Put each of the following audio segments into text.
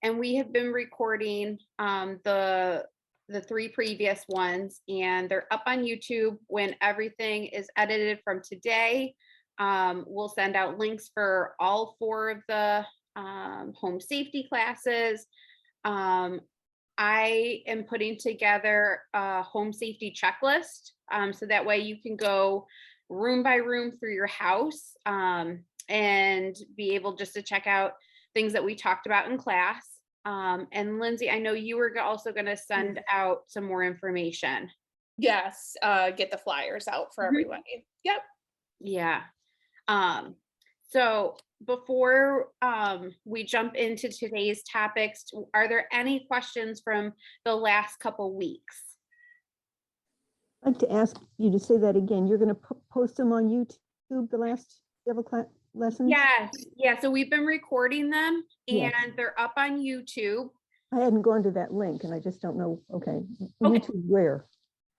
And we have been recording the 3 previous ones, and they're up on YouTube. When everything is edited from today, we'll send out links for all 4 of the home safety classes. I am putting together a home safety checklist, so that way you can go room by room through your house, and be able just to check out things that we talked about in class. And Lindsay, I know you were also going to send out some more information. Yes, get the flyers out for everybody. Yep. Yeah. So before we jump into today's topics, are there any questions from the last couple weeks? I'd like to ask you to say that again. You're going to post them on YouTube, the last several lessons? Yes. Yeah. So we've been recording them, and Yes. they're up on YouTube. I hadn't gone to that link and I just don't know. Okay. YouTube where?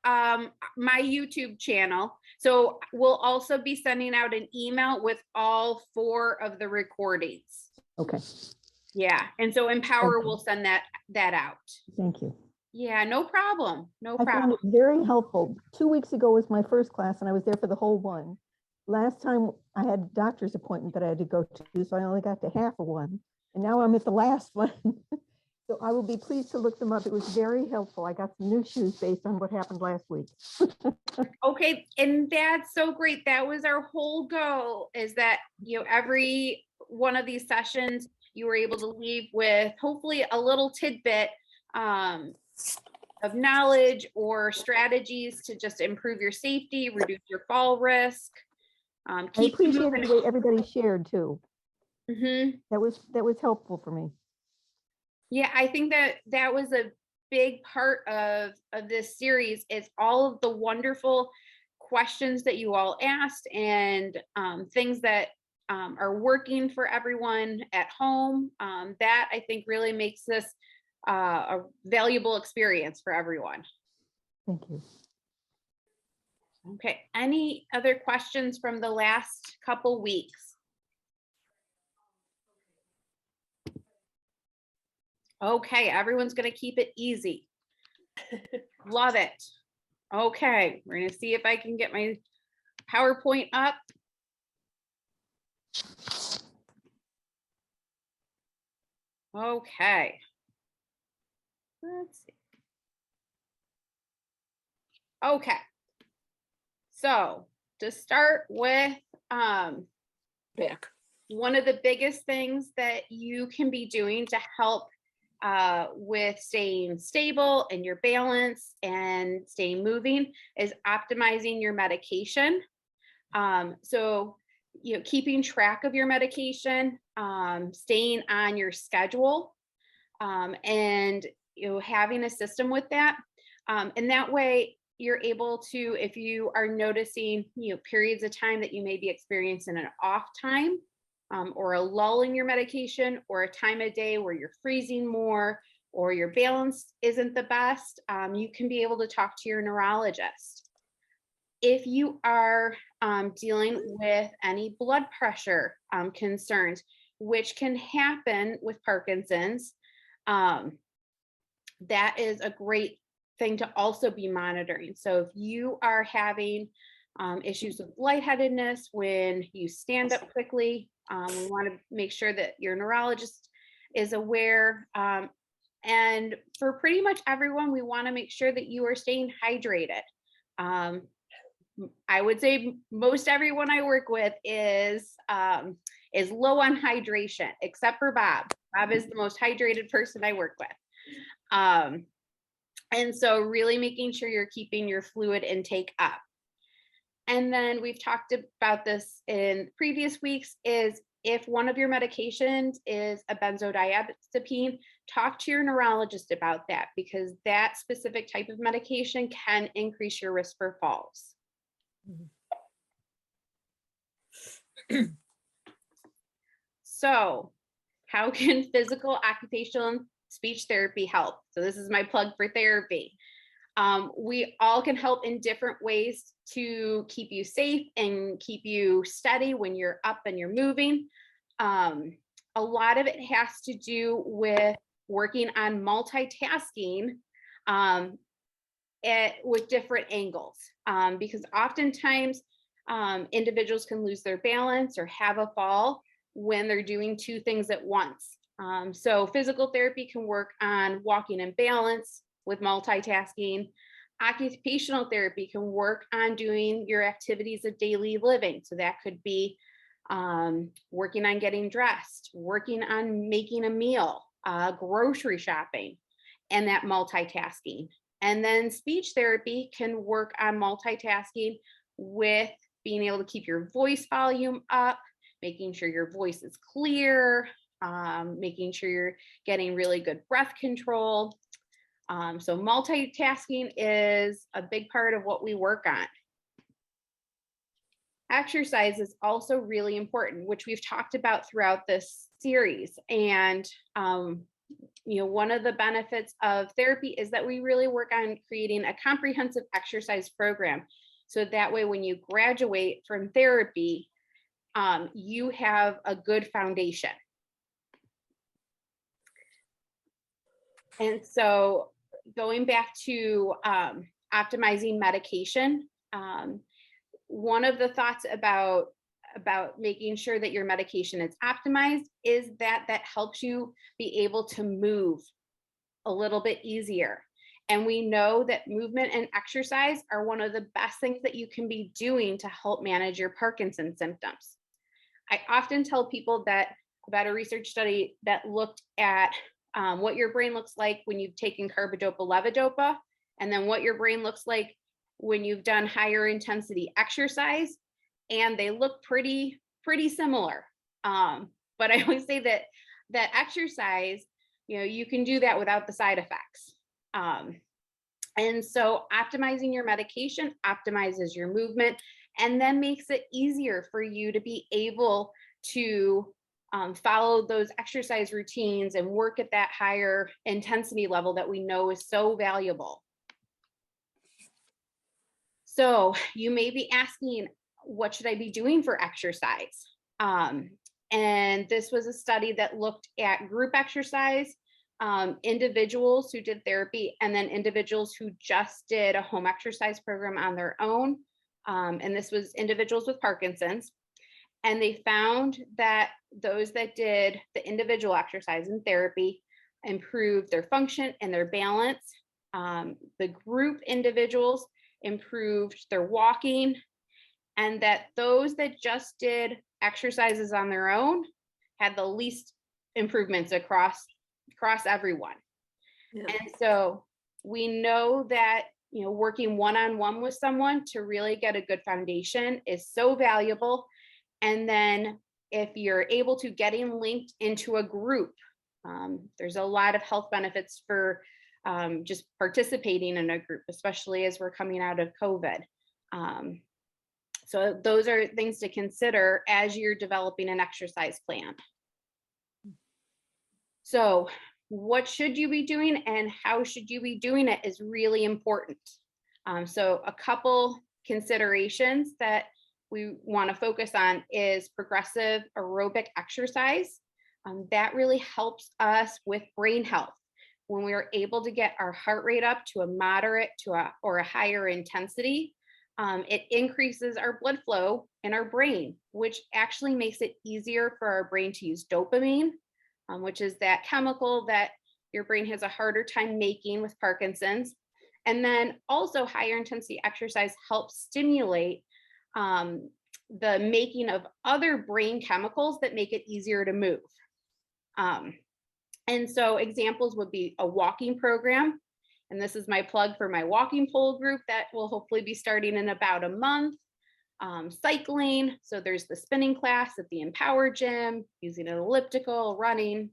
My YouTube channel. So we'll also be sending out an email with all 4 of the recordings. Okay. Yeah. And so Empower will send that out. Thank you. Yeah, no problem. No I problem. found it very helpful. 2 weeks ago was my first class and I was there for the whole one. Last time I had a doctor's appointment that I had to go to, so I only got to half of one. And now I'm at the last one. So I will be pleased to look them up. It was very helpful. I got some new shoes based on what happened last week. Okay, and that's so great. That was our whole goal, is that, you know, every one of these sessions you were able to leave with hopefully a little tidbit of knowledge or strategies to just improve your safety, reduce your fall risk. I appreciate the way everybody shared too. Mm-hmm. That was helpful for me. Yeah, I think that was a big part of this series, is all of the wonderful questions that you all asked, and things that are working for everyone at home. That I think really makes this a valuable experience for everyone. Thank you. Okay, any other questions from the last couple weeks? Okay, everyone's going to keep it easy. Love it. Okay, we're going to see if I can get my PowerPoint up. Okay. Let's see. Okay. So to start with, one of the biggest things that you can be doing to help with staying stable and your balance and staying moving is optimizing your medication. So, you know, keeping track of your medication, staying on your schedule, and, you know, having a system with that. And that way you're able to, if you are noticing, you know, periods of time that you may be experiencing an off time, or a lull in your medication, or a time of day where you're freezing more, or your balance isn't the best, you can be able to talk to your neurologist. If you are dealing with any blood pressure concerns, which can happen with Parkinson's, that is a great thing to also be monitoring. So if you are having issues with lightheadedness when you stand up quickly, we want to make sure that your neurologist is aware. And for pretty much everyone, we want to make sure that you are staying hydrated. I would say most everyone I work with is low on hydration, except for Bob. Bob is the most hydrated person I work with. And so really making sure you're keeping your fluid intake up. And then we've talked about this in previous weeks, is if one of your medications is a benzodiazepine, talk to your neurologist about that, because that specific type of medication can increase your risk for falls. So how can physical, occupational, and speech therapy help? So this is my plug for therapy. We all can help in different ways to keep you safe and keep you steady when you're up and you're moving. a lot of it has to do with working on multitasking with different angles, because oftentimes individuals can lose their balance or have a fall when they're doing two things at once. So physical therapy can work on walking in balance with multitasking. Occupational therapy can work on doing your activities of daily living. So that could be working on getting dressed, working on making a meal, grocery shopping, and that multitasking. And then speech therapy can work on multitasking with being able to keep your voice volume up, making sure your voice is clear, making sure you're getting really good breath control. So multitasking is a big part of what we work on. Exercise is also really important, which we've talked about throughout this series. And one of the benefits of therapy is that we really work on creating a comprehensive exercise program. So that way, when you graduate from therapy, you have a good foundation. And so going back to optimizing medication, one of the thoughts about making sure that your medication is optimized is that helps you be able to move a little bit easier. And we know that movement and exercise are one of the best things that you can be doing to help manage your Parkinson's symptoms. I often tell people that about a research study that looked at what your brain looks like when you've taken carbidopa levodopa, and then what your brain looks like when you've done higher intensity exercise, and they look pretty similar. But I always say that exercise, you can do that without the side effects. And so optimizing your medication optimizes your movement, and then makes it easier for you to be able to follow those exercise routines and work at that higher intensity level that we know is so valuable. So you may be asking, what should I be doing for exercise? And this was a study that looked at group exercise, individuals who did therapy, and then individuals who just did a home exercise program on their own. And this was individuals with Parkinson's. And they found that those that did the individual exercise and therapy improved their function and their balance. The group individuals improved their walking, and that those that just did exercises on their own had the least improvements across everyone. Yeah. And so we know that working one-on-one with someone to really get a good foundation is so valuable. And then if you're able to getting linked into a group, there's a lot of health benefits for just participating in a group, especially as we're coming out of COVID. So those are things to consider as you're developing an exercise plan. So what should you be doing and how should you be doing it is really important. So a couple considerations that we want to focus on is progressive aerobic exercise. That really helps us with brain health. When we are able to get our heart rate up to a moderate or a higher intensity, it increases our blood flow in our brain, which actually makes it easier for our brain to use dopamine, which is that chemical that your brain has a harder time making with Parkinson's. And then also higher intensity exercise helps stimulate the making of other brain chemicals that make it easier to move. And so examples would be a walking program. And this is my plug for my walking pole group that will hopefully be starting in about a month. Cycling. So there's the spinning class at the Empower Gym, using an elliptical, running.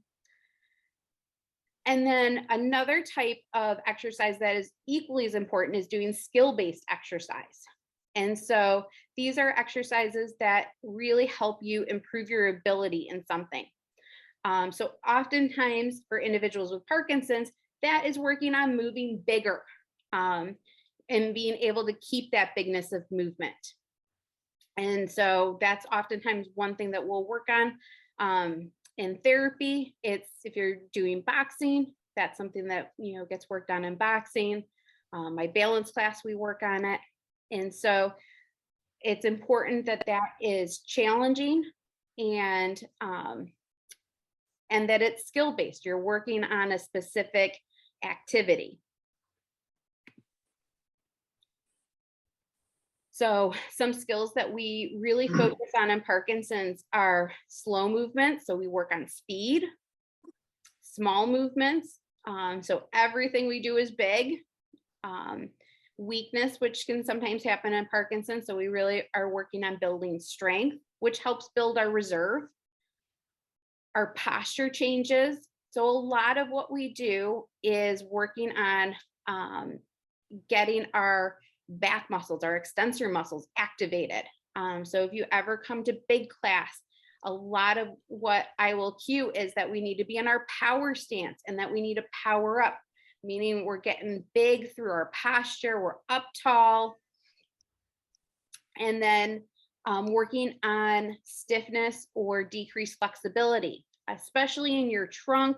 And then another type of exercise that is equally as important is doing skill-based exercise. And so these are exercises that really help you improve your ability in something. So oftentimes for individuals with Parkinson's, that is working on moving bigger and being able to keep that bigness of movement. And so that's oftentimes one thing that we'll work on. In therapy, it's if you're doing boxing, that's something that gets worked on in boxing. My balance class, we work on it. And so it's important that that is challenging and that it's skill-based. You're working on a specific activity. So some skills that we really focus on in Parkinson's are slow movements. So we work on speed, small movements. So everything we do is big. Weakness, which can sometimes happen in Parkinson's. So we really are working on building strength, which helps build our reserve. Our posture changes. So a lot of what we do is working on getting our back muscles, our extensor muscles activated. So if you ever come to big class, a lot of what I will cue is that we need to be in our power stance and that we need to power up, meaning we're getting big through our posture, we're up tall. And then working on stiffness or decreased flexibility, especially in your trunk.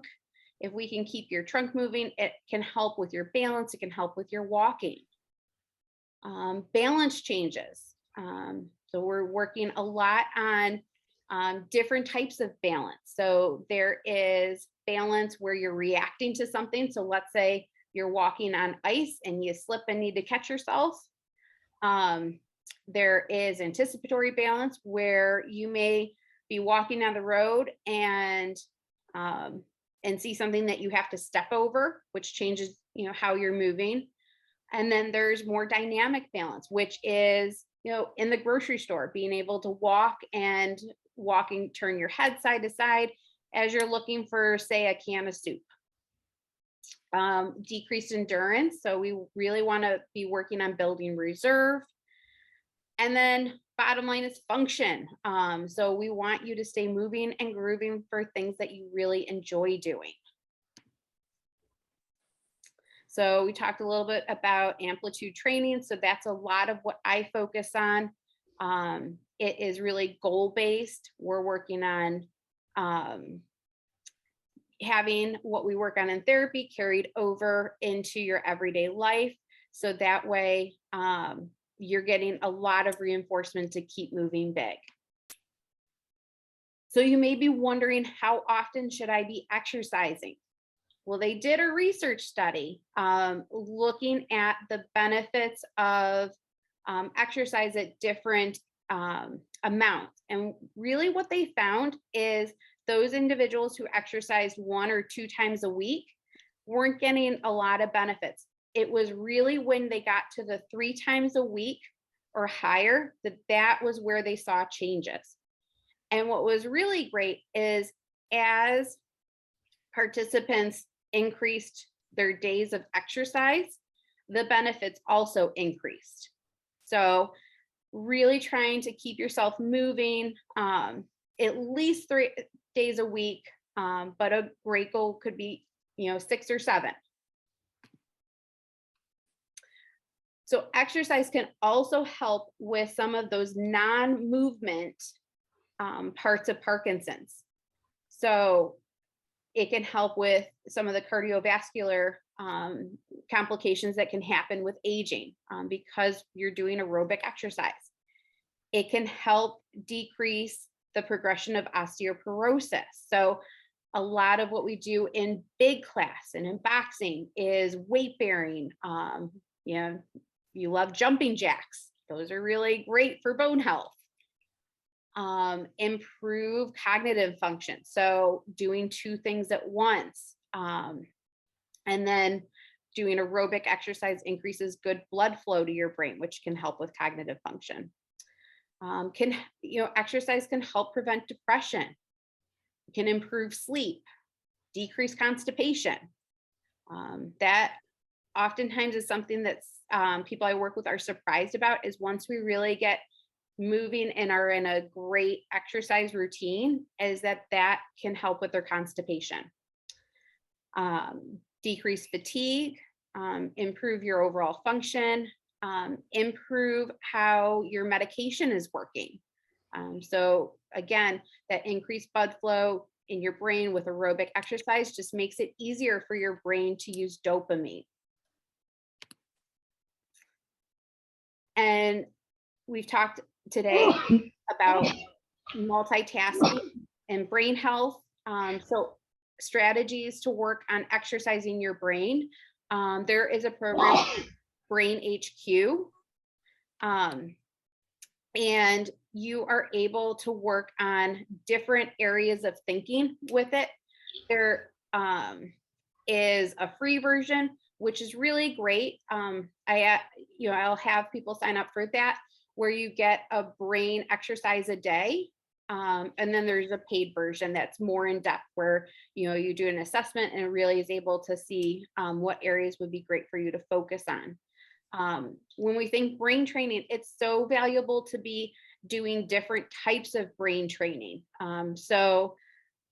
If we can keep your trunk moving, it can help with your balance, it can help with your walking. Balance changes. So we're working a lot on different types of balance. So there is balance where you're reacting to something. So let's say you're walking on ice and you slip and need to catch yourself. There is anticipatory balance where you may be walking down the road and see something that you have to step over, which changes how you're moving. And then there's more dynamic balance, which is, in the grocery store, being able to walk and turn your head side to side as you're looking for, say, a can of soup. Decreased endurance. So we really want to be working on building reserve. And then bottom line is function. So we want you to stay moving and grooving for things that you really enjoy doing. So we talked a little bit about amplitude training. So that's a lot of what I focus on. It is really goal-based. We're working on having what we work on in therapy carried over into your everyday life. So that way you're getting a lot of reinforcement to keep moving big. So you may be wondering, how often should I be exercising? Well, they did a research study looking at the benefits of exercise at different amounts. And really what they found is those individuals who exercised 1 or 2 times a week weren't getting a lot of benefits. It was really when they got to the 3 times a week or higher that was where they saw changes. And what was really great is as participants increased their days of exercise, the benefits also increased. So really trying to keep yourself moving at least 3 days a week, but a great goal could be 6 or 7. So exercise can also help with some of those non-movement parts of Parkinson's. So it can help with some of the cardiovascular complications that can happen with aging because you're doing aerobic exercise. It can help decrease the progression of osteoporosis. So a lot of what we do in big class and in boxing is weight bearing. You love jumping jacks. Those are really great for bone health. Improve cognitive function. So doing 2 things at once. And then doing aerobic exercise increases good blood flow to your brain, which can help with cognitive function. Exercise can help prevent depression. It can improve sleep, decrease constipation. That oftentimes is something that people I work with are surprised about, is once we really get moving and are in a great exercise routine, is that can help with their constipation. Decrease fatigue, improve your overall function, improve how your medication is working. So again, that increased blood flow in your brain with aerobic exercise just makes it easier for your brain to use dopamine. And we've talked today about multitasking and brain health. So strategies to work on exercising your brain. There is a program, Brain HQ, and you are able to work on different areas of thinking with it. There is a free version, which is really great. I'll have people sign up for that, where you get a brain exercise a day. And then there's a paid version that's more in depth, where you do an assessment and it really is able to see what areas would be great for you to focus on. When we think brain training, it's so valuable to be doing different types of brain training. So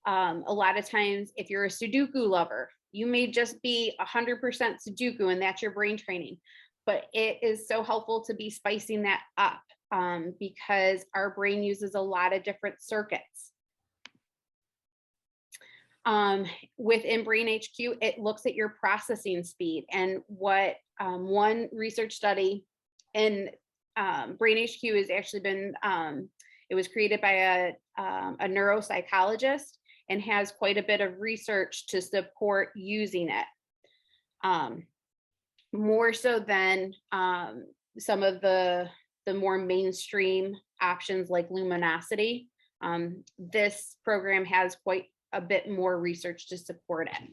a lot of times, if you're a Sudoku lover, you may just be 100% Sudoku and that's your brain training. But it is so helpful to be spicing that up because our brain uses a lot of different circuits. Within Brain HQ, it looks at your processing speed, and what one research study in Brain HQ has actually been, it was created by a neuropsychologist and has quite a bit of research to support using it. More so than some of the more mainstream options like luminosity. This program has quite a bit more research to support it.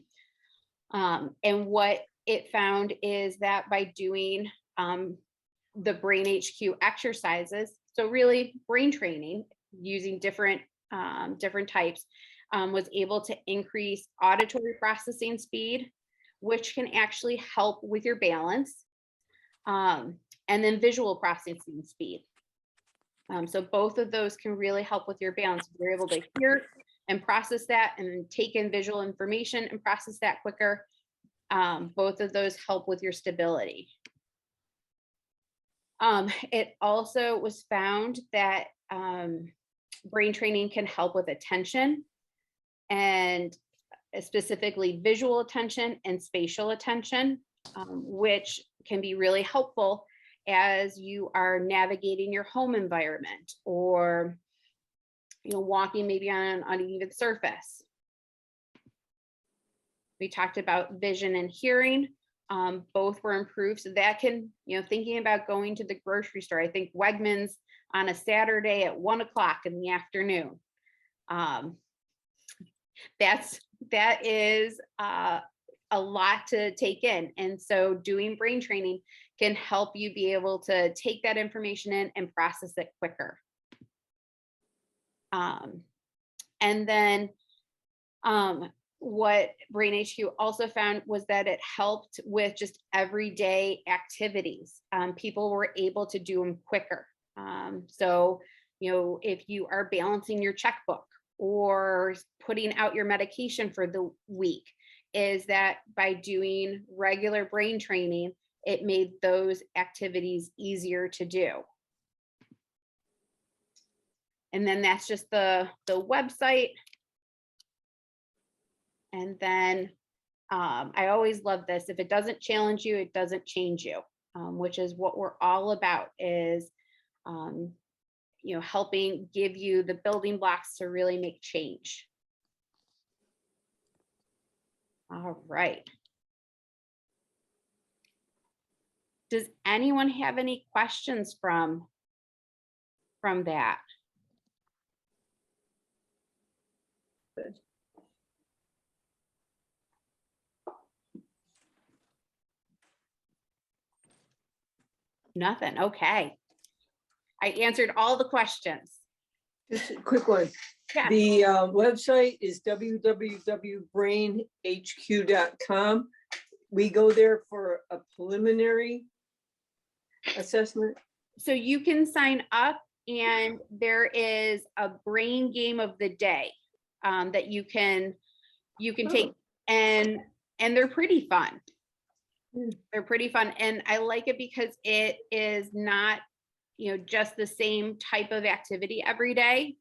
And what it found is that by doing the Brain HQ exercises, so really brain training using different types, was able to increase auditory processing speed, which can actually help with your balance, and then visual processing speed. So both of those can really help with your balance. You're able to hear and process that and take in visual information and process that quicker. Both of those help with your stability. It also was found that brain training can help with attention, and specifically visual attention and spatial attention, which can be really helpful as you are navigating your home environment, or walking maybe on an uneven surface. We talked about vision and hearing. Both were improved. So that can, thinking about going to the grocery store, I think Wegmans on a Saturday at 1 o'clock in the afternoon. That is a lot to take in. And so doing brain training can help you be able to take that information in and process it quicker. And then what Brain HQ also found was that it helped with just everyday activities. People were able to do them quicker. So, if you are balancing your checkbook or putting out your medication for the week, is that by doing regular brain training, it made those activities easier to do. And then that's just the website. And then I always love this. If it doesn't challenge you, it doesn't change you, which is what we're all about, is helping give you the building blocks to really make change. All right. Does anyone have any questions from that? Good. Nothing. Okay. I answered all the questions. Just a quick one. Yeah. The website is www.brainhq.com. We go there for a preliminary assessment. So you can sign up, and there is a brain game of the day that you can take, and they're pretty fun. They're pretty fun, and I like it because it is not, just the same type of activity every day.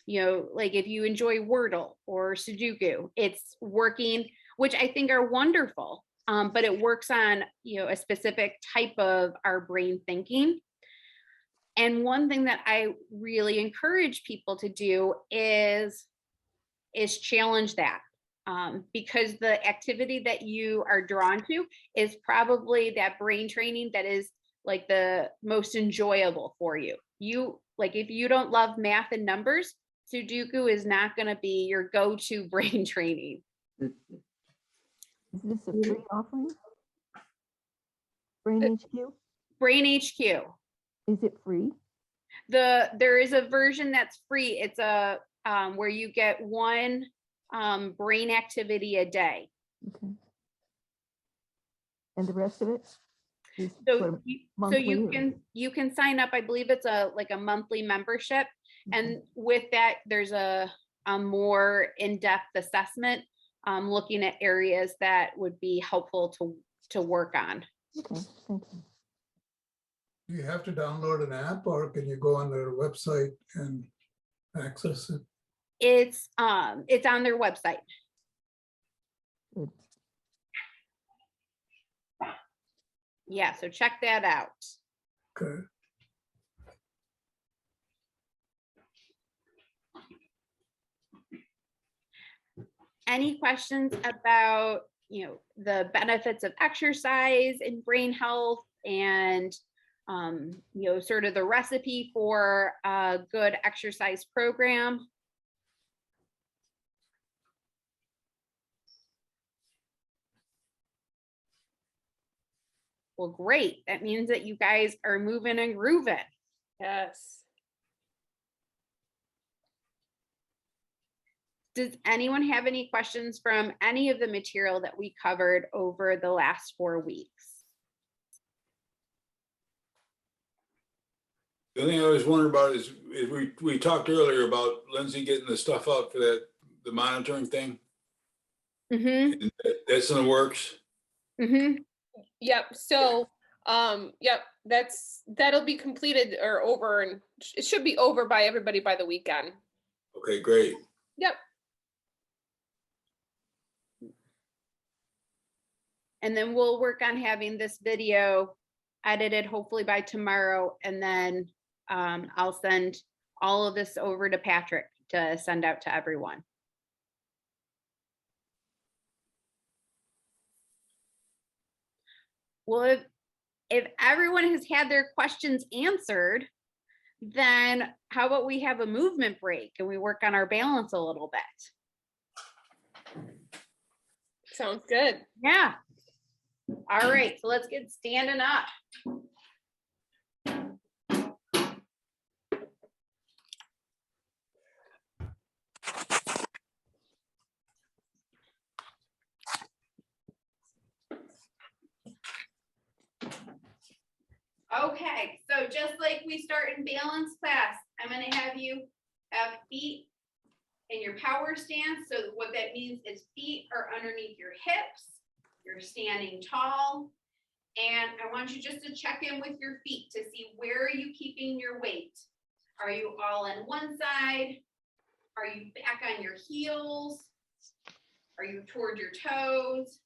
like if you enjoy Wordle or Sudoku, it's working, which I think are wonderful. But it works on, a specific type of our brain thinking. And one thing that I really encourage people to do is challenge that. Because the activity that you are drawn to is probably that brain training that is like the most enjoyable for you. If you don't love math and numbers, Sudoku is not going to be your go-to brain training. Is this a free offering? Brain HQ? Brain HQ. Is it free? There is a version that's free. It's a where you get one brain activity a day. Okay. And the rest of it? Is So sort of you monthly or- you can sign up. I believe it's a monthly membership, and with that, there's a more in-depth assessment, looking at areas that would be helpful to work on. Okay, thank you. Do you have to download an app or can you go on their website and access it? It's on their website. Good. Yeah, so check that out. Okay. Any questions about, the benefits of exercise and brain health and, sort of the recipe for a good exercise program? Well, great. That means that you guys are moving and grooving. Yes. Does anyone have any questions from any of the material that we covered over the last 4 weeks? The thing I always wonder about is we talked earlier about Lindsay getting the stuff out for the monitoring thing. Mm-hmm. And that's in the works. Mm-hmm. Yep. So, yep, that'll be completed or over, and it should be over by everybody by the weekend. Okay, great. Yep. And then we'll work on having this video edited hopefully by tomorrow. And then I'll send all of this over to Patrick to send out to everyone. Well, if everyone has had their questions answered, then how about we have a movement break and we work on our balance a little bit? Sounds good. Yeah. All right, so let's get standing up. Okay, so just like we start in balance class, I'm going to have you have feet in your power stance. So what that means is feet are underneath your hips. You're standing tall. And I want you just to check in with your feet to see, where are you keeping your weight? Are you all on one side? Are you back on your heels? Are you toward your toes?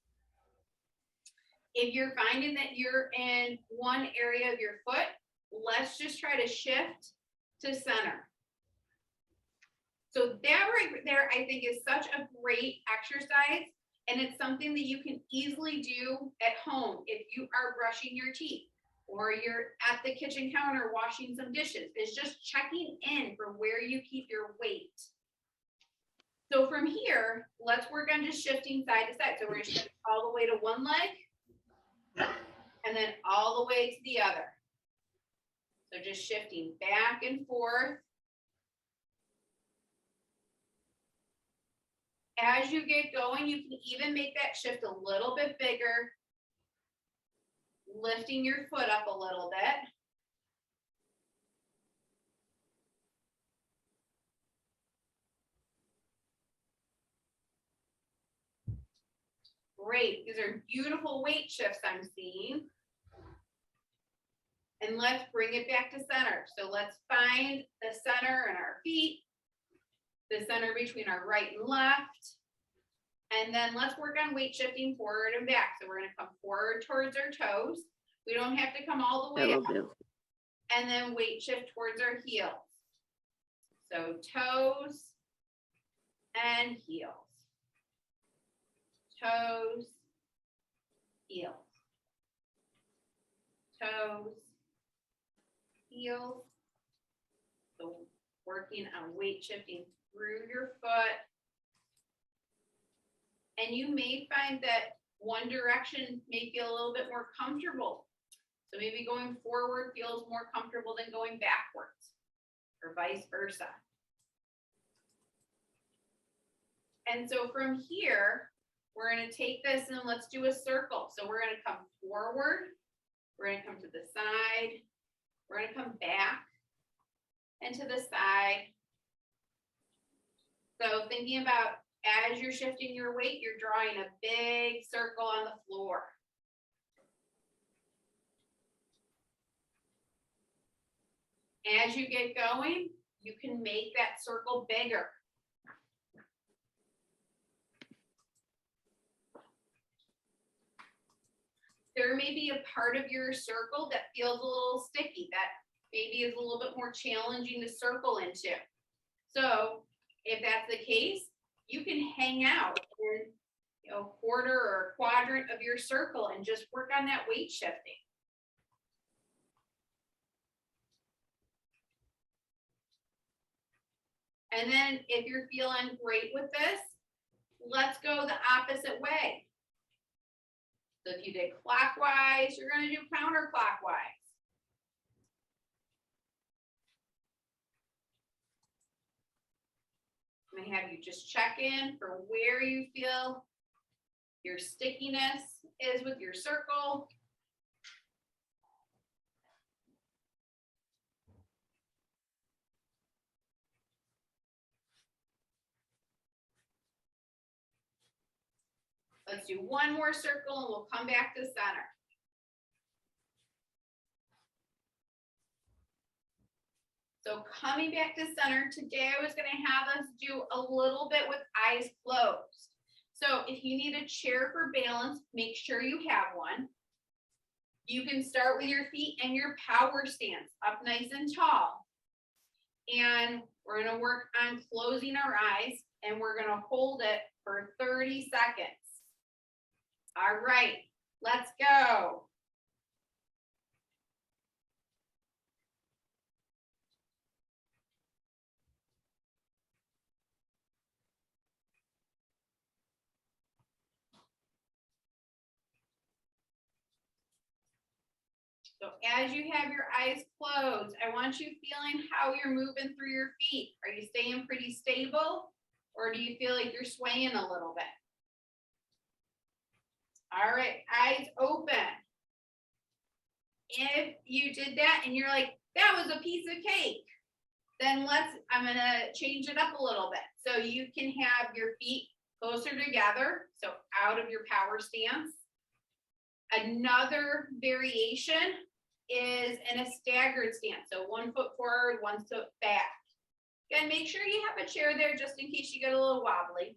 If you're finding that you're in one area of your foot, let's just try to shift to center. So that right there, I think, is such a great exercise. And it's something that you can easily do at home if you are brushing your teeth or you're at the kitchen counter washing some dishes. It's just checking in for where you keep your weight. So from here, let's work on just shifting side to side. So we're going to shift all the way to one leg and then all the way to the other. So just shifting back and forth. As you get going, you can even make that shift a little bit bigger, lifting your foot up a little bit. Great, these are beautiful weight shifts I'm seeing. And let's bring it back to center. So let's find the center in our feet. the center between our right and left. And then let's work on weight shifting forward and back. So we're gonna come forward towards our toes. We don't have to come all the way up. And then weight shift towards our heels. So toes and heels. Toes, heels. Toes, heels. So working on weight shifting through your foot. And you may find that one direction may feel a little bit more comfortable. So maybe going forward feels more comfortable than going backwards, or vice versa. And so from here, we're going to take this and let's do a circle. So we're going to come forward, we're going to come to the side, we're going to come back and to the side. So thinking about as you're shifting your weight, you're drawing a big circle on the floor. As you get going, you can make that circle bigger. There may be a part of your circle that feels a little sticky, that maybe is a little bit more challenging to circle into. So if that's the case, you can hang out in a quarter or a quadrant of your circle and just work on that weight shifting. And then if you're feeling great with this, let's go the opposite way. So if you did clockwise, you're going to do counterclockwise. I'm going to have you just check in for where you feel your stickiness is with your circle. Let's do one more circle and we'll come back to center. So coming back to center, today I was going to have us do a little bit with eyes closed. So if you need a chair for balance, make sure you have one. You can start with your feet and your power stance up nice and tall. And we're going to work on closing our eyes and we're going to hold it for 30 seconds. All right, let's go. So as you have your eyes closed, I want you feeling how you're moving through your feet. Are you staying pretty stable or do you feel like you're swaying a little bit? All right, eyes open. If you did that and you're like, that was a piece of cake, then I'm gonna change it up a little bit. So you can have your feet closer together, so out of your power stance. Another variation is in a staggered stance. So 1 foot forward, 1 foot back. Again, make sure you have a chair there just in case you get a little wobbly.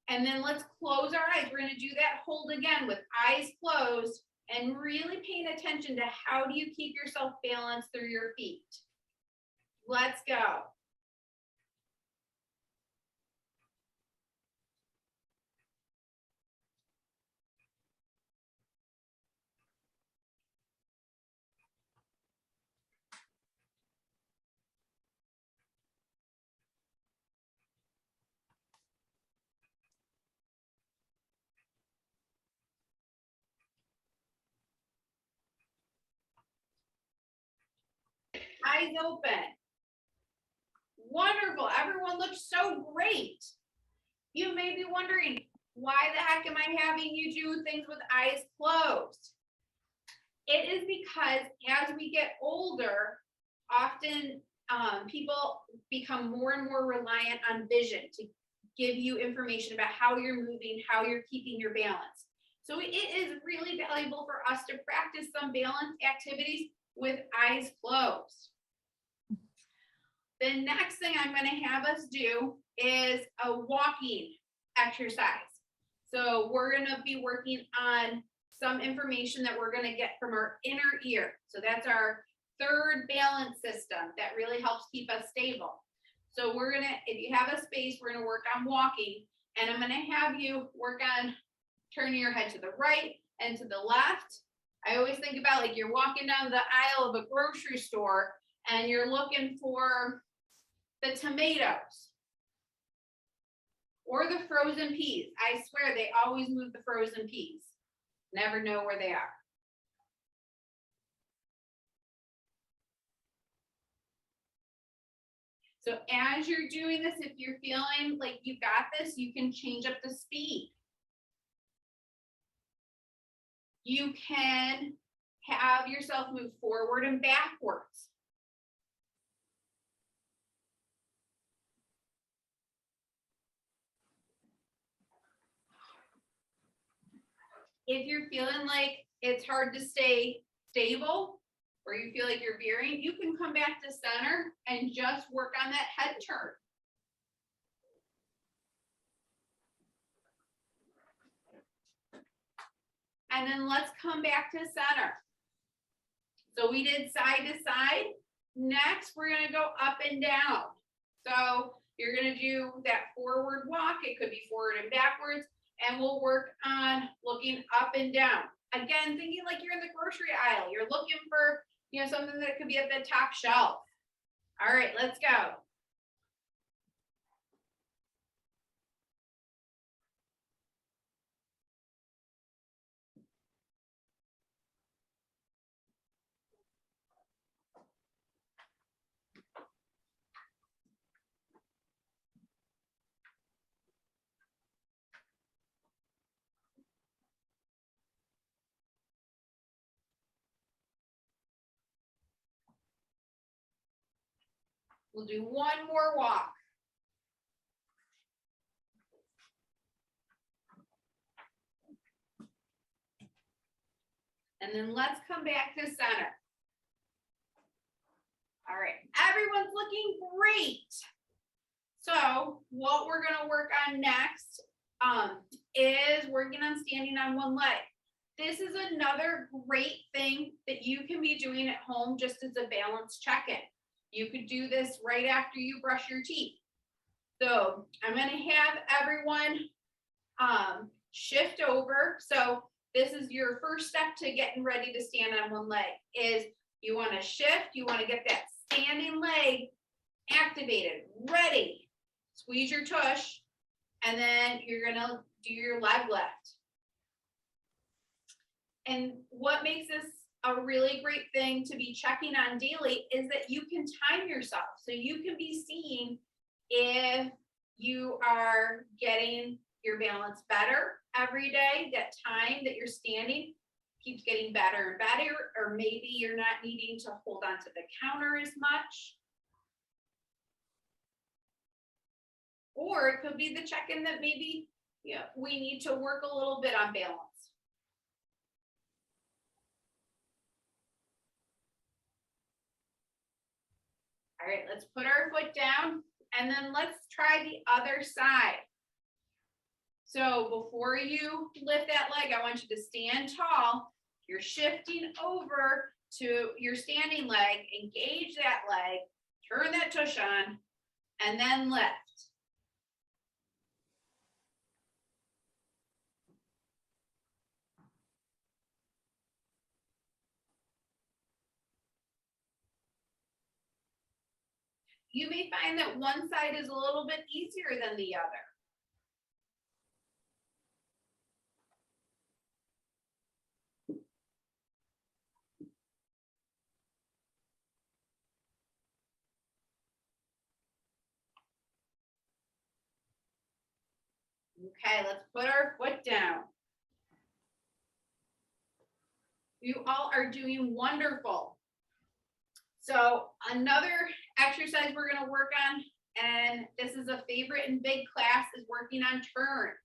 And then let's close our eyes. We're going to do that hold again with eyes closed and really paying attention to how do you keep yourself balanced through your feet. Let's go. Eyes open. Wonderful. Everyone looks so great. You may be wondering, why the heck am I having you do things with eyes closed? It is because as we get older, often people become more and more reliant on vision to give you information about how you're moving, how you're keeping your balance. So it is really valuable for us to practice some balance activities with eyes closed. The The next thing I'm going to have us do is a walking exercise. So we're going to be working on some information that we're going to get from our inner ear. So that's our third balance system that really helps keep us stable. So we're going to, if you have a space, we're going to work on walking, and I'm going to have you work on turning your head to the right and to the left. I always think about like you're walking down the aisle of a grocery store and you're looking for the tomatoes or the frozen peas. I swear they always move the frozen peas. Never know where they are. So as you're doing this, if you're feeling like you got this, you can change up the speed. You can have yourself move forward and backwards. If you're feeling like it's hard to stay stable or you feel like you're veering, you can come back to center and just work on that head turn. And then let's come back to center. So we did side to side. Next, we're going to go up and down. So you're going to do that forward walk. It could be forward and backwards. And we'll work on looking up and down. Again, thinking like you're in the grocery aisle. You're looking for, something that could be at the top shelf. All right, let's go. We'll do one more walk. And then let's come back to center. All right, everyone's looking great. So what we're gonna work on next is working on standing on one leg. This is another great thing that you can be doing at home just as a balance check-in. You could do this right after you brush your teeth. So I'm going to have everyone shift over. So this is your first step to getting ready to stand on one leg is you want to shift. You want to get that standing leg activated, ready. Squeeze your tush, and then you're going to do your leg lift. And what makes this a really great thing to be checking on daily is that you can time yourself. So you can be seeing if you are getting your balance better every day, that time that you're standing keeps getting better and better, or maybe you're not needing to hold on to the counter as much. Or it could be the check-in that maybe we need to work a little bit on balance. All right, let's put our foot down and then let's try the other side. So before you lift that leg, I want you to stand tall. You're shifting over to your standing leg, engage that leg, turn that tush on, and then lift. You may find that one side is a little bit easier than the other. Okay, let's put our foot down. You all are doing wonderful. So another exercise we're going to work on, and this is a favorite in big class, is working on turns.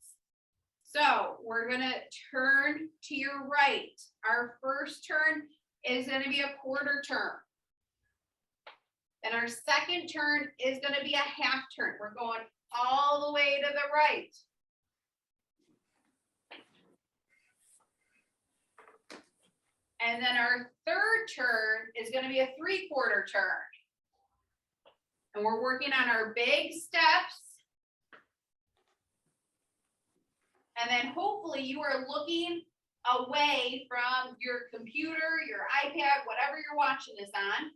So we're going to turn to your right. Our first turn is going to be a quarter turn. Then our second turn is going to be a half turn. We're going all the way to the right. And then our third turn is going to be a 3/4 turn. And we're working on our big steps. And then hopefully you are looking away from your computer, your iPad, whatever you're watching this on.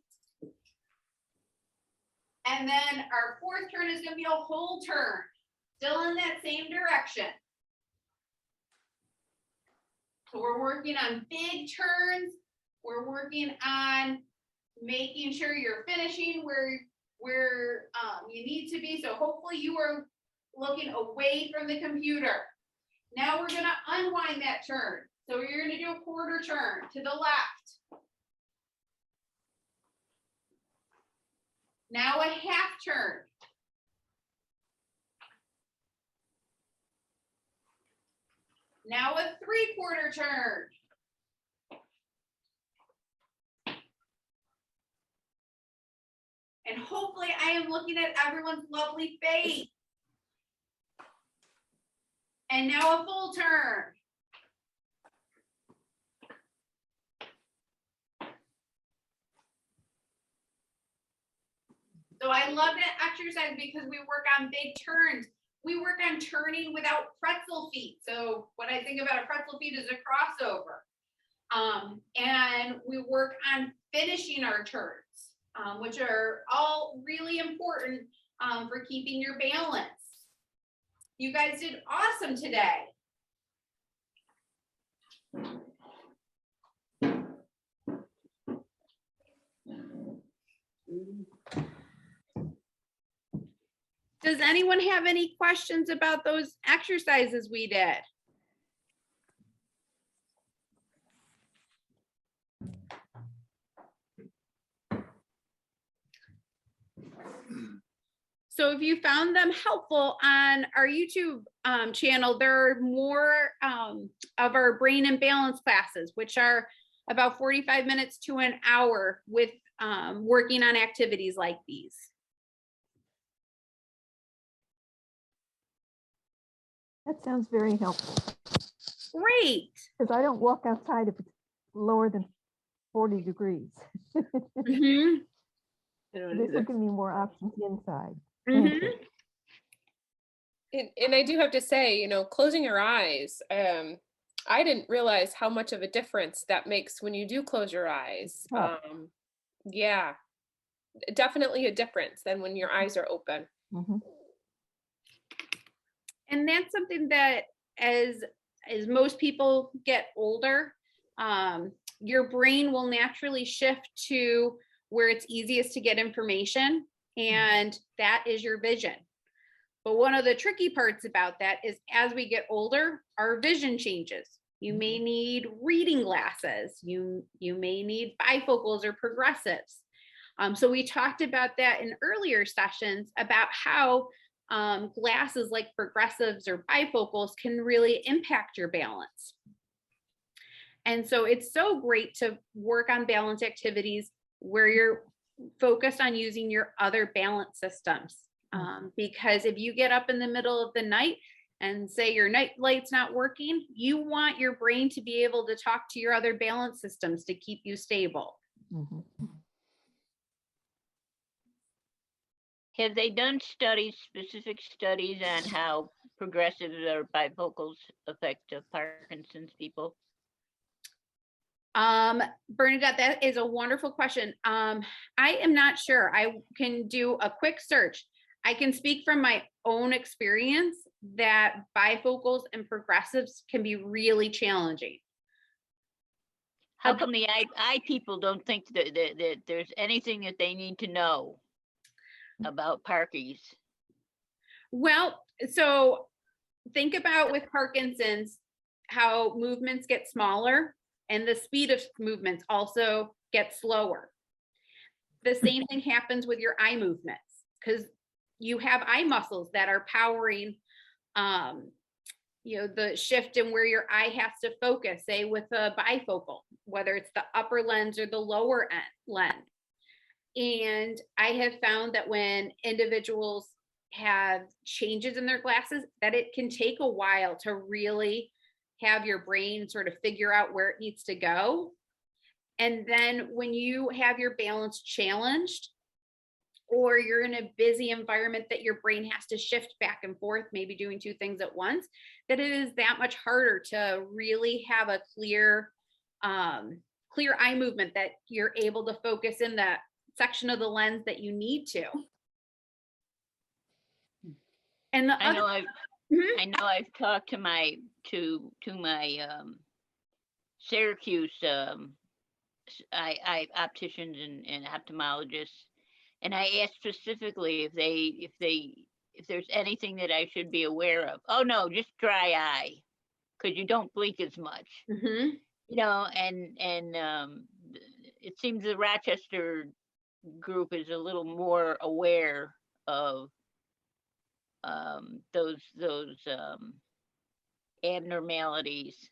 And then our fourth turn is going to be a whole turn, still in that same direction. So we're working on big turns. We're working on making sure you're finishing where you need to be. So hopefully you are looking away from the computer. Now we're going to unwind that turn. So you're going to do a 1/4 turn to the left. Now a half turn. Now a 3/4 turn. And hopefully I am looking at everyone's lovely face. And now a full turn. So I love that exercise because we work on big turns. We work on turning without pretzel feet. So what I think about a pretzel feet is a crossover. And we work on finishing our turns, which are all really important for keeping your balance. You guys did awesome today. Does anyone have any questions about those exercises we did? So if you found them helpful on our YouTube channel, there are more of our brain and balance classes, which are about 45 minutes to an hour with working on activities like these. That sounds very helpful, Great. because I don't walk outside if it's lower than 40 degrees. Mhm. This will give me more options inside. Mhm. And I do have to say, closing your eyes, I didn't realize how much of a difference that makes when you do close your eyes. Oh. Yeah, definitely a difference than when your eyes are open. Mhm. And that's something that as most people get older, your brain will naturally shift to where it's easiest to get information, and that is your vision. But one of the tricky parts about that is as we get older, our vision changes. You may need reading glasses. You may need bifocals or progressives. So we talked about that in earlier sessions about how glasses like progressives or bifocals can really impact your balance. And so it's so great to work on balance activities where you're focused on using your other balance systems. Because if you get up in the middle of the night and say your night light's not working, you want your brain to be able to talk to your other balance systems to keep you stable. Mhm. Have they done specific studies on how progressives or bifocals affect Parkinson's people? Bernadette, that is a wonderful question. I am not sure. I can do a quick search. I can speak from my own experience that bifocals and progressives can be really challenging. How come the eye people don't think that there's anything that they need to know about Parkies? Well, so think about with Parkinson's, how movements get smaller and the speed of movements also gets slower. The same thing happens with your eye movements because you have eye muscles that are powering the shift in where your eye has to focus, say with a bifocal, whether it's the upper lens or the lower lens. And I have found that when individuals have changes in their glasses, that it can take a while to really have your brain sort of figure out where it needs to go. And then when you have your balance challenged, or you're in a busy environment that your brain has to shift back and forth, maybe doing two things at once, that it is that much harder to really have a clear eye movement, that you're able to focus in that section of the lens that you need to. And the I know other, I know I've talked to my Syracuse opticians and ophthalmologists, and I asked specifically if there's anything that I should be aware of. Oh no, just dry eye, because you don't blink as much. Mhm. You know, and it seems the Rochester group is a little more aware of those abnormalities,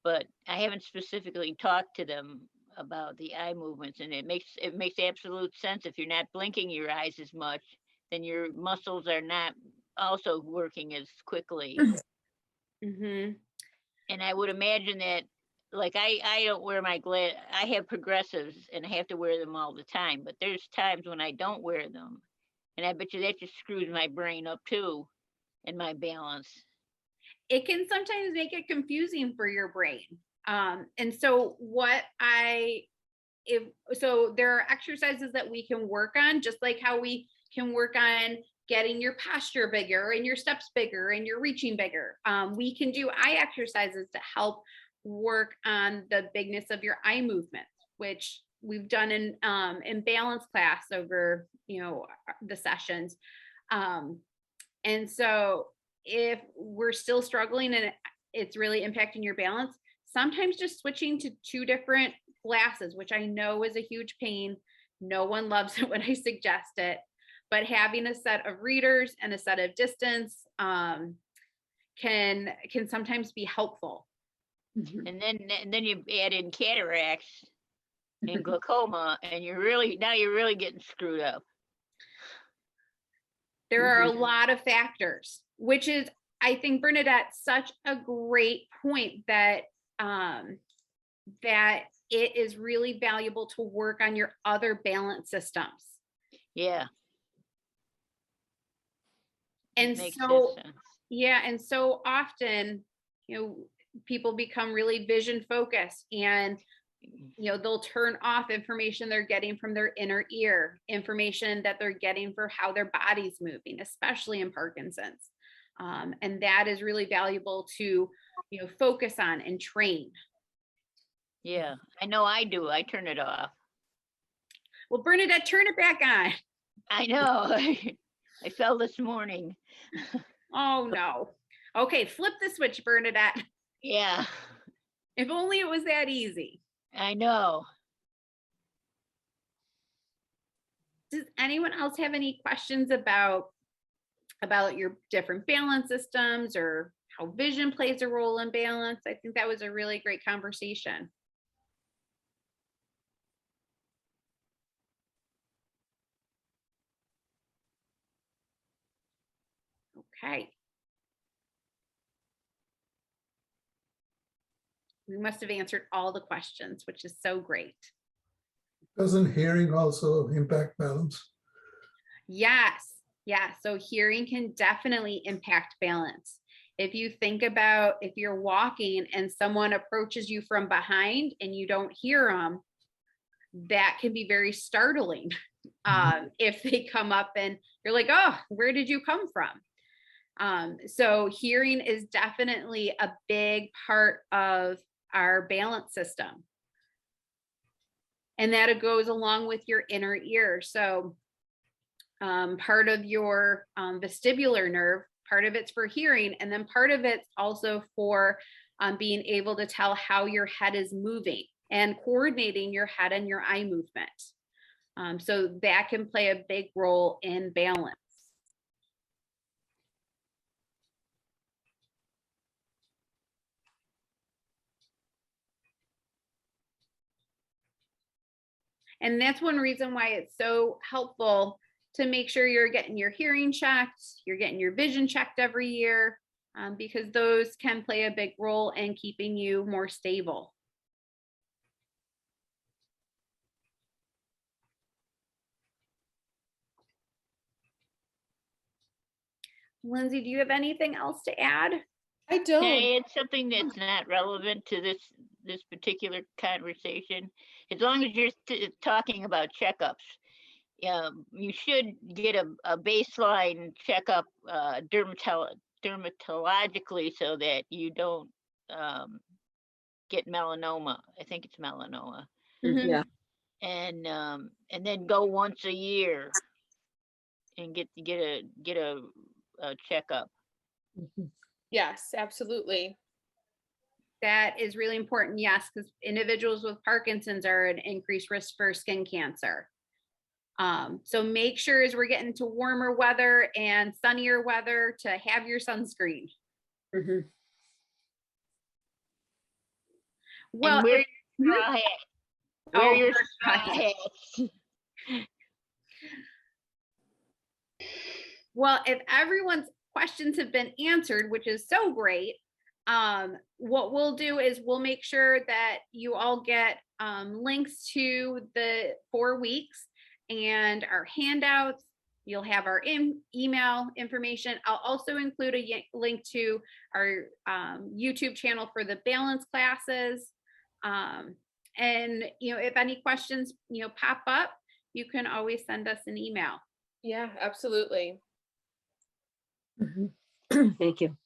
but I haven't specifically talked to them about the eye movements, and it makes absolute sense. If you're not blinking your eyes as much, then your muscles are not also working as quickly. Mhm. And I would imagine that, like, I don't wear my I have progressives and I have to wear them all the time, but there's times when I don't wear them, and I bet you that just screws my brain up too, and my balance. It can sometimes make it confusing for your brain. And so there are exercises that we can work on, just like how we can work on getting your posture bigger and your steps bigger and your reaching bigger. We can do eye exercises to help work on the bigness of your eye movements, which we've done in balance class over, the sessions. And so if we're still struggling and it's really impacting your balance, sometimes just switching to two different glasses, which I know is a huge pain. No one loves it when I suggest it, but having a set of readers and a set of distance can sometimes be helpful. And then you add in cataracts and glaucoma, and you're really getting screwed up. There are a lot of factors, which is, I think, Bernadette, such a great point that that it is really valuable to work on your other balance systems. Yeah. And Makes so, sense. yeah, and so often, people become really vision focused, and they'll turn off information they're getting from their inner ear, information that they're getting for how their body's moving, especially in Parkinson's. And that is really valuable to, focus on and train. Yeah, I know I do. I turn it off. Well, Bernadette, turn it back on. I know. I fell this morning. Oh no. Okay, flip the switch, Bernadette. Yeah, If only it was that easy. I know. Does anyone else have any questions about your different balance systems, or how vision plays a role in balance? I think that was a really great conversation. Okay. We must have answered all the questions, which is so great. Doesn't hearing also impact balance? Yes. Yeah. So hearing can definitely impact balance. If you think about, if you're walking and someone approaches you from behind and you don't hear them, that can be very startling. If they come up and you're like, oh, where did you come from? So hearing is definitely a big part of our balance system. And that it goes along with your inner ear. So part of your vestibular nerve, part of it's for hearing, and then part of it's also for being able to tell how your head is moving and coordinating your head and your eye movement. So that can play a big role in balance. And that's one reason why it's so helpful to make sure you're getting your hearing checked, you're getting your vision checked every year, because those can play a big role in keeping you more stable. Lindsay, do you have anything else to add? I Can don't. I add something that's not relevant to this particular conversation? As long as you're talking about checkups, you should get a baseline checkup dermatologically so that you don't get melanoma. I think it's melanoma. Yeah. And then go once a year and get a checkup. Yes, absolutely. That is really important, yes, because individuals with Parkinson's are an increased risk for skin cancer. So make sure as we're getting to warmer weather and sunnier weather to have your sunscreen. Mhm. Well, And wear if- your straw hat. Oh, Wear your straw straw hat. hats. well, if everyone's questions have been answered, which is so great, what we'll do is we'll make sure that you all get links to the 4 weeks and our handouts. You'll have our email information. I'll also include a link to our YouTube channel for the balance classes. And if any questions pop up, you can always send us an email. Yeah, absolutely. Thank you.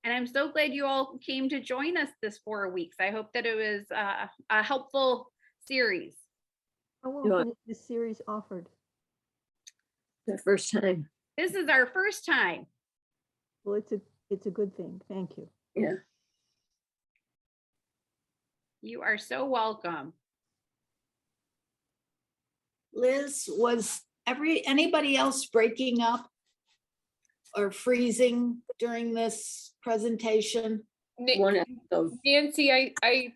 And I'm so glad you all came to join us this 4 weeks. I hope that it was a helpful series. How You want- often is this series offered? The first time. This is our first time. Well, it's a good thing. Thank you. Yeah. You are so welcome. Liz, was anybody else breaking up or freezing during this presentation? One episode. Nancy, I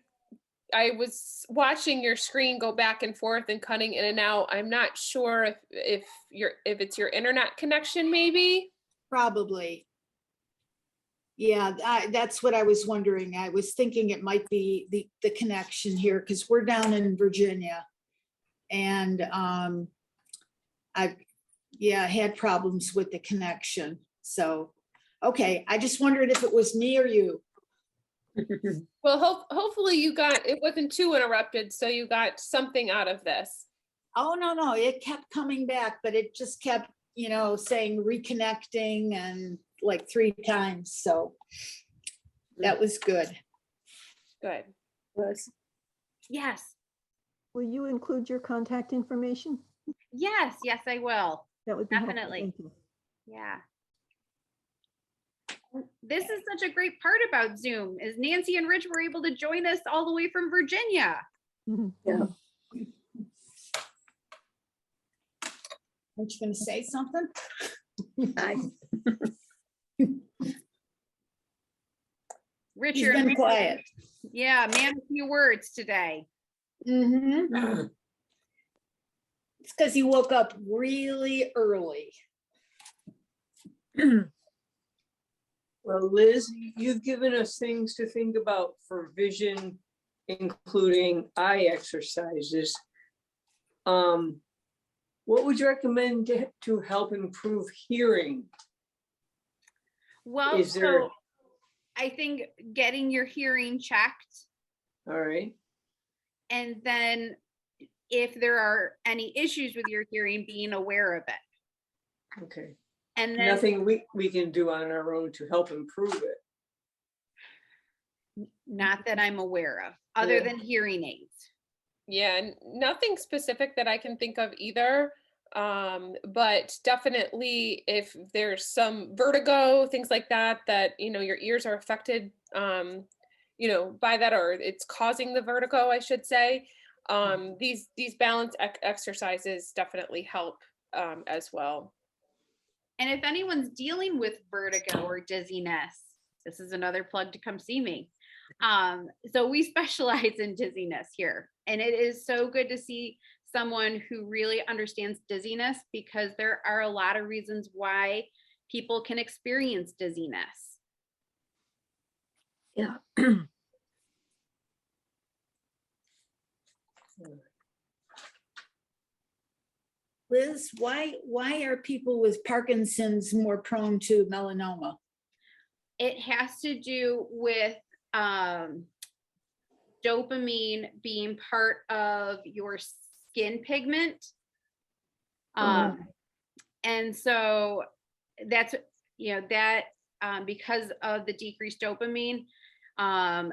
was watching your screen go back and forth and cutting in and out. I'm not sure if it's your internet connection, maybe. Probably. Yeah, that's what I was wondering. I was thinking it might be the connection here because we're down in Virginia. And I had problems with the connection. So, okay, I just wondered if it was me or you. Well, hopefully it wasn't too interrupted, so you got something out of this. Oh, no, it kept coming back, but it just kept, saying reconnecting and like 3 times. So that was good. Good. Yes. Will you include your contact information? Yes, I will. That would be helpful. Definitely. Thank you. Yeah. This is such a great part about Zoom is Nancy and Rich were able to join us all the way from Virginia. Mhm. Yeah. Aren't you going to say something? Rich, He's you're been quiet. Yeah, man, a few words today. Mm-hmm. It's because he woke up really early. Well, Liz, you've given us things to think about for vision, including eye exercises. What would you recommend to help improve hearing? Well, Is there- so I think getting your hearing checked, All right. and then if there are any issues with your hearing, being aware of it. Okay. And then Nothing we can do on our own to help improve it. not that I'm aware of, other Yeah. than hearing aids. Yeah, nothing specific that I can think of either. But definitely if there's some vertigo, things like that, your ears are affected, by that, or it's causing the vertigo, I should say. These balance exercises definitely help as well. And if anyone's dealing with vertigo or dizziness, this is another plug to come see me. So we specialize in dizziness here, and it is so good to see someone who really understands dizziness, because there are a lot of reasons why people can experience dizziness. Yeah. Liz, why are people with Parkinson's more prone to melanoma? It has to do with dopamine being part of your skin pigment. And so that's, that because of the decreased dopamine,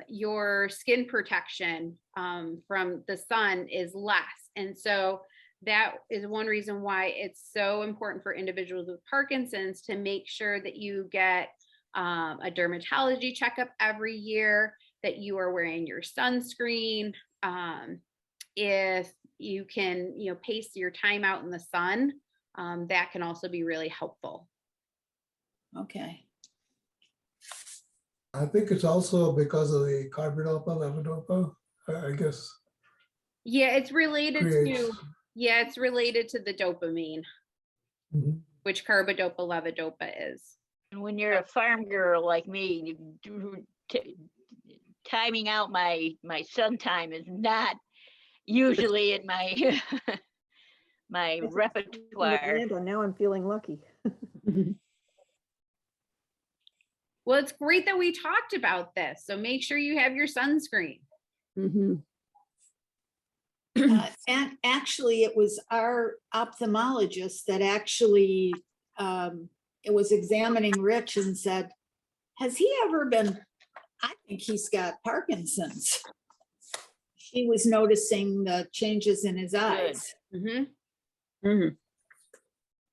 your skin protection from the sun is less. And so that is one reason why it's so important for individuals with Parkinson's to make sure that you get a dermatology checkup every year, that you are wearing your sunscreen. If you can, pace your time out in the sun, that can also be really helpful. Okay. I think it's also because of the carbidopa, levodopa, I guess. Yeah, it's related Creates- it's related to the dopamine, Mhm. which carbidopa, levodopa is. And when you're a farm girl like me, timing out my sun time is not usually in my my repertoire. Now I'm feeling lucky. Well, it's great that we talked about this. So make sure you have your sunscreen. Mhm. And actually, it was our ophthalmologist that actually it was examining Rich and said, has he ever been, I think he's got Parkinson's. She was noticing the changes in his eyes. Mhm.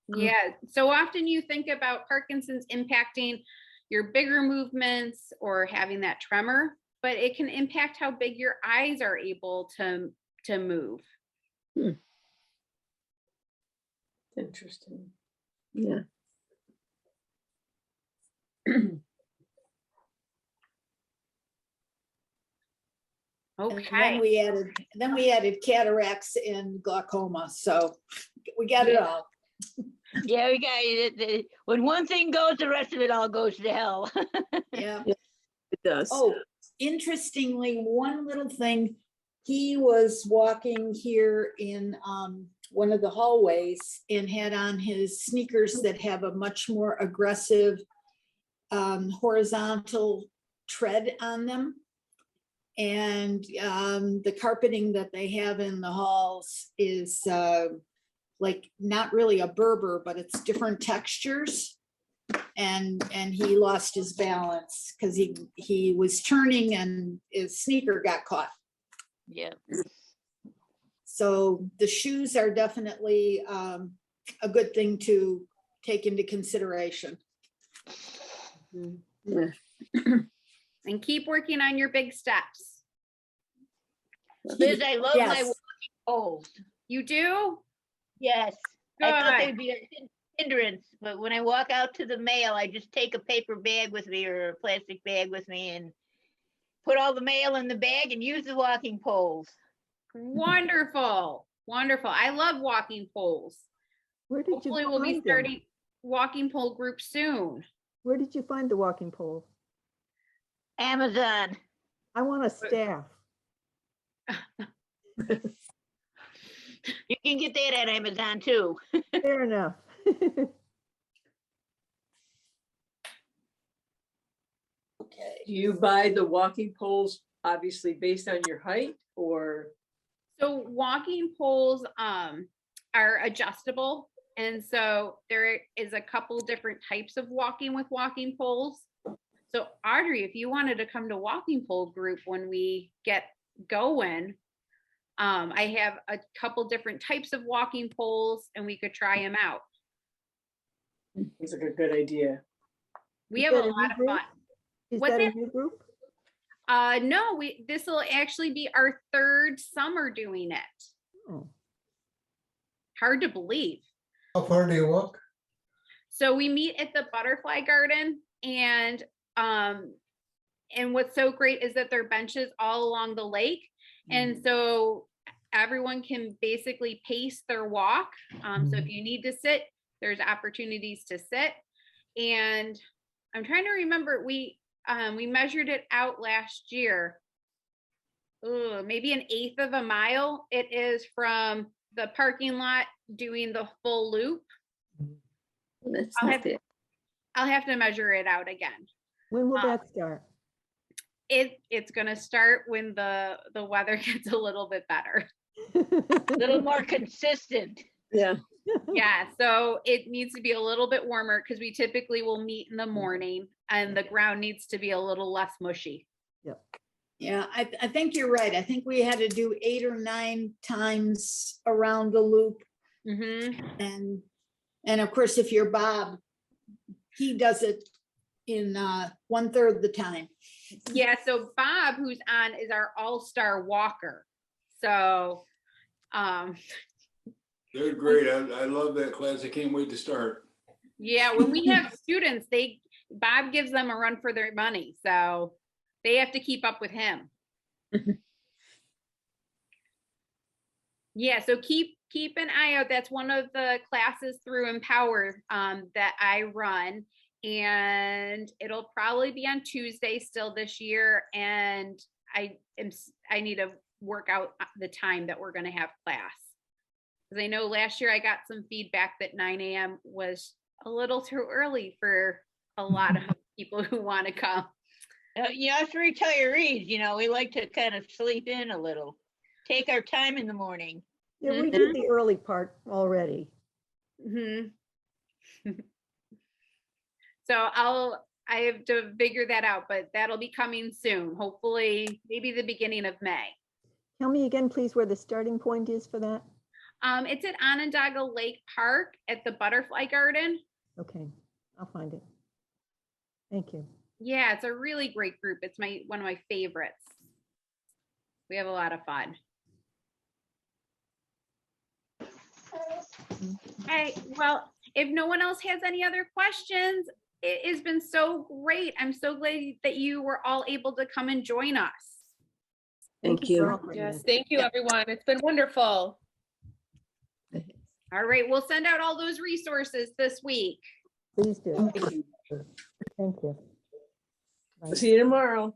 Yeah. So often you think about Parkinson's impacting your bigger movements or having that tremor, but it can impact how big your eyes are able to move. Interesting. Yeah. And Okay. then we added cataracts and glaucoma. So we got it all. Yeah, we got it. When one thing goes, the rest of it all goes to hell. Yeah. It does. Oh, interestingly, one little thing, he was walking here in one of the hallways and had on his sneakers that have a much more aggressive horizontal tread on them. And the carpeting that they have in the halls is like not really a Berber, but it's different textures. And he lost his balance because he was turning and his sneaker got caught. Yeah. So the shoes are definitely a good thing to take into consideration. Yeah. And keep working on your big steps. Liz, I love my Yes. walking poles. You do? Yes. I thought Good. they'd be a hindrance, but when I walk out to the mail, I just take a paper bag with me or a plastic bag with me and put all the mail in the bag and use the walking poles. Wonderful. Wonderful. I love walking poles. Where did you Hopefully we'll be find them? starting walking pole group soon. Where did you find the walking poles? Amazon. I want a staff. You can get that at Amazon too. Fair enough. Do you buy the walking poles obviously based on your height or? So walking poles are adjustable. And so there is a couple different types of walking with walking poles. So Audrey, if you wanted to come to walking pole group when we get going, I have a couple different types of walking poles and we could try them out. It's like a good idea. We Is have a that a new lot of group? fun. Is What's that a that? new group? No, this will actually be our third summer doing it. Oh. Hard to believe. How far do you walk? So we meet at the butterfly garden and And what's so great is that there are benches all along the lake. And so everyone can basically pace their walk. So if you need to sit, there's opportunities to sit. And I'm trying to remember, we measured it out last year. Ooh, maybe 1/8 of a mile. It is from the parking lot doing the full loop. That's I'll not have, bad. I'll have to measure it out again. When will that start? It's gonna start when the weather gets a little bit better. A little more consistent. Yeah. Yeah, so it needs to be a little bit warmer because we typically will meet in the morning and the ground needs to be a little less mushy. Yeah, I think you're right. I think we had to do 8 or 9 times around the loop. Mm-hmm. And of course, if you're Bob, he does it in 1/3 the time. Yeah, so Bob, who's on, is our all-star walker. So, They're great. I love that class. I can't wait to start. yeah, when we have students, Bob gives them a run for their money. So they have to keep up with him. Yeah, so keep an eye out. That's one of the classes through Empower that I run. And it'll probably be on Tuesday still this year. And I need to work out the time that we're going to have class. Because I know last year I got some feedback that 9 a.m. was a little too early for a lot of people who want to come. Us retirees, we like to kind of sleep in a little, take our time in the morning. Yeah, we did the early part already. So I have to figure that out, but that'll be coming soon. Hopefully, maybe the beginning of May. Tell me again, please, where the starting point is for that? It's at Onondaga Lake Park at the Butterfly Garden. Okay, I'll find it. Thank you. Yeah, it's a really great group. It's one of my favorites. We have a lot of fun. Hey, well, if no one else has any other questions, it has been so great. I'm so glad that you were all able to come and join us. Thank for you. offering Yes, this. thank you, everyone. It's been wonderful. All right, we'll send out all those resources this week. Please do. Thank you. Thank you. Bye. See you tomorrow.